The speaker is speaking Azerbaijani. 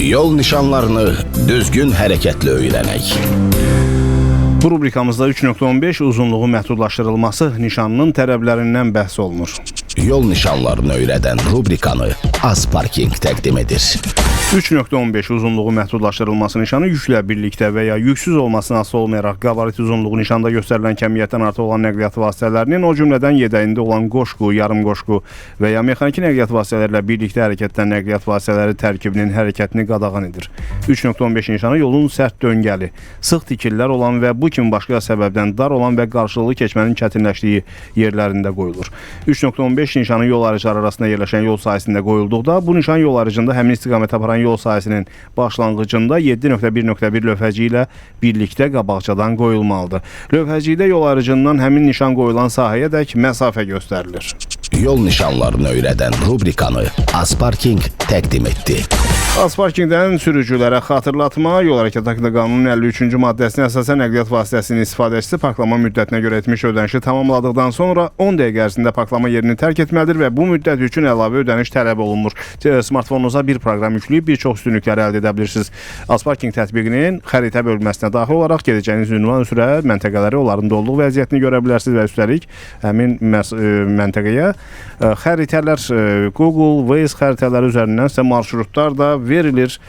Yol nişanlarını düzgün hərəkətlə öyrənək. Bu rubrikamızda 3.15 uzunluğu məhdudlaşdırılması nişanının tələblərindən bəhs olunur. Yol nişanlarını öyrədən rubrikanı Azparking təqdim edir. 3.15 uzunluğu məhdudlaşdırılması nişanı yüklə birlikdə və ya yüksüz olmasına asılı olmayaraq qabarit uzunluğu nişanda göstərilən kəmiyyətdən artıq olan nəqliyyat vasitələrinin, o cümlədən yedəyində olan qoşqu, yarım qoşqu və ya mexaniki nəqliyyat vasitələrlə birlikdə hərəkətdən nəqliyyat vasitələri tərkibinin hərəkətini qadağan edir. 3.15 nişanı yolun sərt döngəli, sıx tikillər olan və bu kimi başqa səbəbdən dar olan və qarşılıqlı keçmənin çətinləşdiyi yerlərində qoyulur. 3.15 nişanı yol ayrıcıları arasında yerləşən yol sahəsində qoyulduqda, bu nişan yol ayrıcında həmin istiqamət aparan yol sahəsinin başlanğıcında 7.1.1 lövhəci ilə birlikdə qabaqcadan qoyulmalıdır. Lövhəcikdə yol ayrıcından həmin nişan qoyulan sahəyədək məsafə göstərilir. Yol nişanlarını öyrədən rubrikanı Azparking təqdim etdi. Azparkingdən sürücülərə xatırlatma: Yol hərəkəti haqqında qanunun 53-cü maddəsinə əsasən nəqliyyat vasitəsinin istifadəçisi parklama müddətinə görə etmiş ödənişi tamamladıqdan sonra 10 dəqiqə ərzində parklama yerini tərk etməlidir və bu müddət üçün əlavə ödəniş tələb olunmur. Smartfonunuza bir proqram yükləyib bir çox üstünlükləri əldə edə bilirsiniz. Azparking tətbiqinin xəritə bölməsinə daxil olaraq gedəcəyiniz ünvan üzrə məntəqələri, onların doluq vəziyyətini görə bilərsiniz və üstəlik həmin məntəqəyə xəritələr, Google, Waze xəritələri üzərindən sizə marşrutlar da verilir.